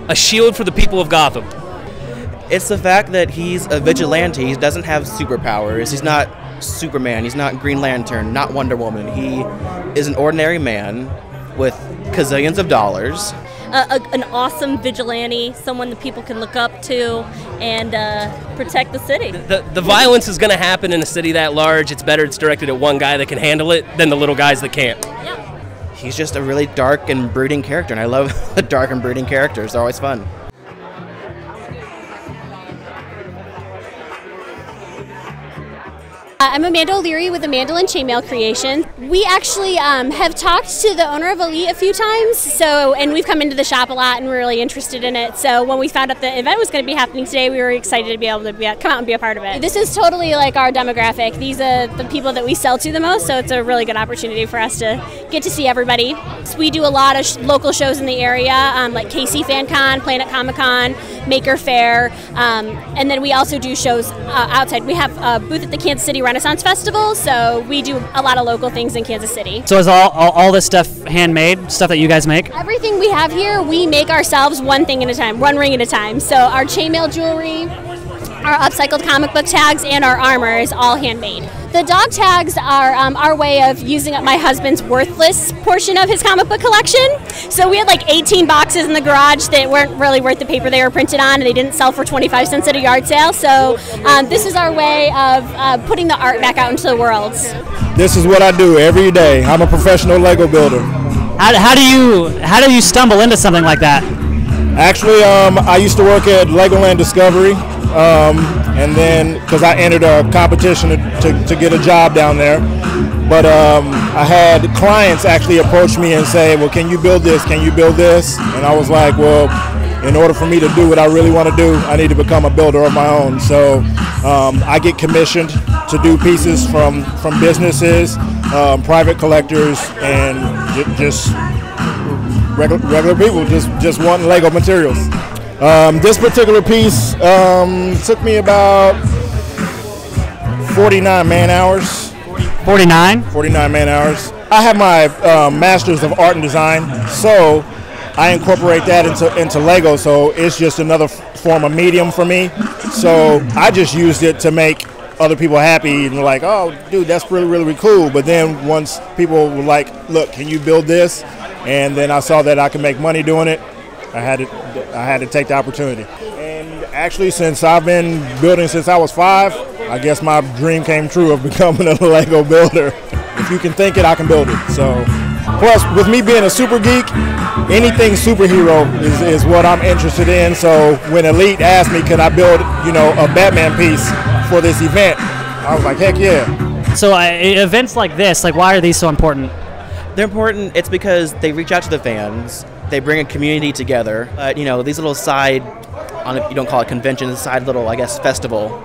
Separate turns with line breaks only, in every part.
a shield for the people of Gotham.
It's the fact that he's a vigilante. He doesn't have superpowers. He's not Superman. He's not Green Lantern, not Wonder Woman. He is an ordinary man with gazillions of dollars.
An awesome vigilante, someone that people can look up to and protect the city.
The violence is going to happen in a city that large. It's better it's directed at one guy that can handle it than the little guys that can't.
Yeah.
He's just a really dark and brooding character, and I love the dark and brooding characters. They're always fun.
I'm Amanda O'Leary with Amanda and Chainmail Creations. We actually have talked to the owner of Elite a few times, and we've come into the shop a lot and we're really interested in it. So when we found out the event was going to be happening today, we were excited to be able to come out and be a part of it. This is totally like our demographic. These are the people that we sell to the most, so it's a really good opportunity for us to get to see everybody. So we do a lot of local shows in the area, like KC FanCon, Planet Comic Con, Maker Faire, and then we also do shows outside. We have a booth at the Kansas City Renaissance Festival, so we do a lot of local things in Kansas City.
So is all this stuff handmade, stuff that you guys make?
Everything we have here, we make ourselves one thing at a time, one ring at a time. So our chainmail jewelry, our upcycled comic book tags, and our armor is all handmade. The dog tags are our way of using up my husband's worthless portion of his comic book collection. So we had like 18 boxes in the garage that weren't really worth the paper they were printed on, and they didn't sell for 25 cents at a yard sale. So this is our way of putting the art back out into the world.
This is what I do every day. I'm a professional Lego builder.
How do you stumble into something like that?
Actually, I used to work at Legoland Discovery. And then, because I entered a competition to get a job down there, but I had clients actually approach me and say, well, can you build this? Can you build this? And I was like, well, in order for me to do what I really want to do, I need to become a builder of my own. So I get commissioned to do pieces from businesses, private collectors, and just regular people just wanting Lego materials. This particular piece took me about 49 man hours.
49?
49 man hours. I have my Masters of Art and Design, so I incorporate that into Lego, so it's just another form of medium for me. So I just used it to make other people happy and like, oh, dude, that's really, really cool. But then once people were like, look, can you build this? And then I saw that I could make money doing it. I had to take the opportunity. And actually, since I've been building since I was 5, I guess my dream came true of becoming a Lego builder. If you can think it, I can build it. So, plus, with me being a super geek, anything superhero is what I'm interested in. So when Elite asked me, could I build, a Batman piece for this event, I was like, heck yeah.
So events like this, why are these so important?
They're important. It's because they reach out to the fans. They bring a community together. These little side, you don't call it convention, a side little, I guess, festival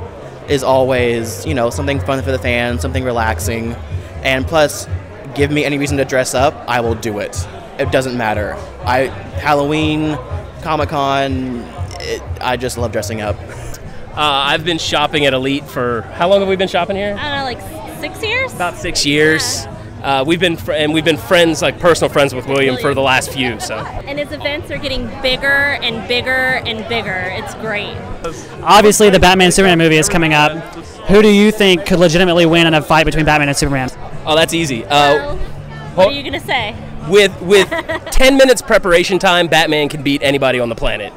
is always, something fun for the fans, something relaxing. And plus, give me any reason to dress up, I will do it. It doesn't matter. Halloween, Comic-Con, I just love dressing up.
I've been shopping at Elite for, how long have we been shopping here?
I don't know, like 6 years?
About 6 years.
Yeah.
We've been friends, like personal friends with William for the last few. So.
And his events are getting bigger and bigger and bigger. It's great.
Obviously, the Batman Superman movie is coming up. Who do you think could legitimately win in a fight between Batman and Superman?
Oh, that's easy.
What are you gonna say?
With 10 minutes preparation time, Batman can beat anybody on the planet.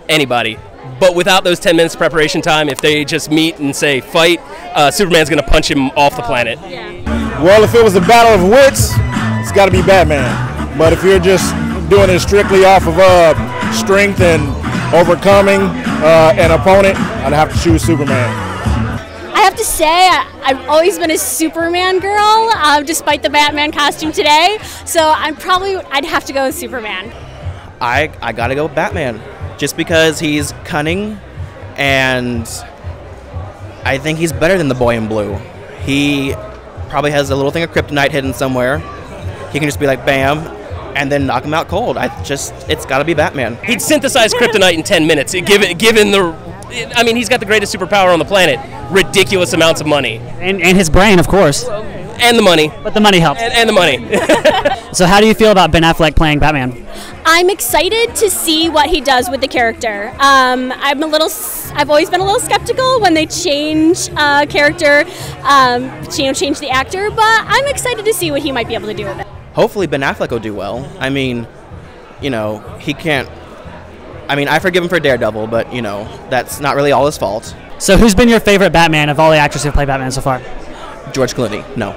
Anybody. But without those 10 minutes preparation time, if they just meet and say fight, Superman's gonna punch him off the planet.
Yeah.
Well, if it was a battle of wits, it's got to be Batman. But if you're just doing it strictly off of strength and overcoming an opponent, I'd have to choose Superman.
I have to say, I've always been a Superman girl, despite the Batman costume today. So I'd have to go with Superman.
I gotta go with Batman, just because he's cunning, and I think he's better than the boy in blue. He probably has a little thing of kryptonite hidden somewhere. He can just be like, bam, and then knock him out cold. It's got to be Batman.
He'd synthesize kryptonite in 10 minutes. He's got the greatest superpower on the planet. Ridiculous amounts of money.
And his brain, of course.
And the money.
But the money helps.
And the money.
So how do you feel about Ben Affleck playing Batman?
I'm excited to see what he does with the character. I've always been a little skeptical when they change character, change the actor, but I'm excited to see what he might be able to do with it.
Hopefully Ben Affleck will do well. I mean, he can't. I mean, I forgive him for Daredevil, but that's not really all his fault.
So who's been your favorite Batman of all the actors who've played Batman so far?
George Clooney. No.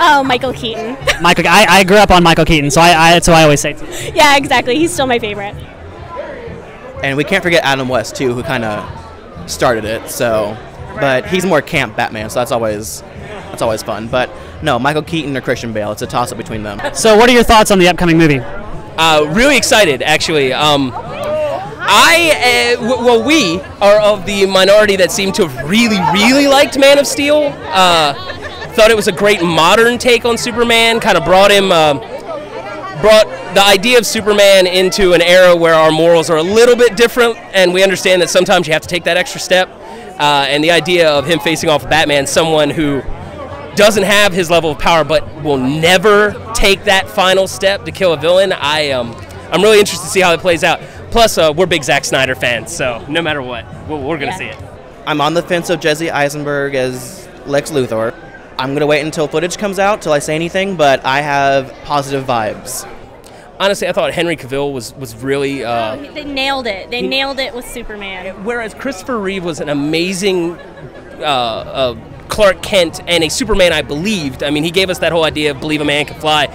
Oh, Michael Keaton.
I grew up on Michael Keaton, so that's what I always say too.
Yeah, exactly. He's still my favorite.
And we can't forget Adam West too, who kind of started it. So, but he's more camp Batman, so that's always fun. But no, Michael Keaton or Christian Bale. It's a toss-up between them.
So what are your thoughts on the upcoming movie?
Really excited, actually. We are of the minority that seem to have really liked Man of Steel. Thought it was a great modern take on Superman. Kind of brought the idea of Superman into an era where our morals are a little bit different, and we understand that sometimes you have to take that extra step. And the idea of him facing off Batman, someone who doesn't have his level of power but will never take that final step to kill a villain, I'm really interested to see how it plays out. Plus, we're big Zack Snyder fans, so no matter what, we're going to see it.
I'm on the fence of Jesse Eisenberg as Lex Luthor. I'm going to wait until footage comes out till I say anything, but I have positive vibes.
Honestly, I thought Henry Cavill was really...
they nailed it. They nailed it with Superman.
Whereas Christopher Reeve was an amazing Clark Kent and a Superman I believed. I mean, he gave us that whole idea of believe a man can fly.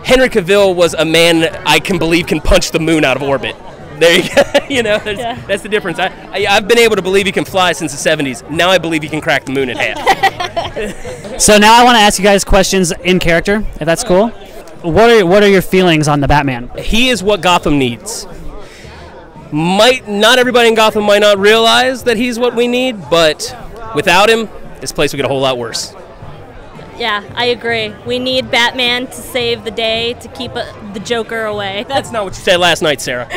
Henry Cavill was a man I can believe can punch the moon out of orbit. There you go. That's the difference. I've been able to believe he can fly since the 70s. Now I believe he can crack the moon in half.
So now I want to ask you guys questions in character, if that's cool. What are your feelings on the Batman?
He is what Gotham needs. Not everybody in Gotham might not realize that he's what we need, but without him, this place would get a whole lot worse.
Yeah, I agree. We need Batman to save the day, to keep the Joker away.
That's not what you said last night, Sarah.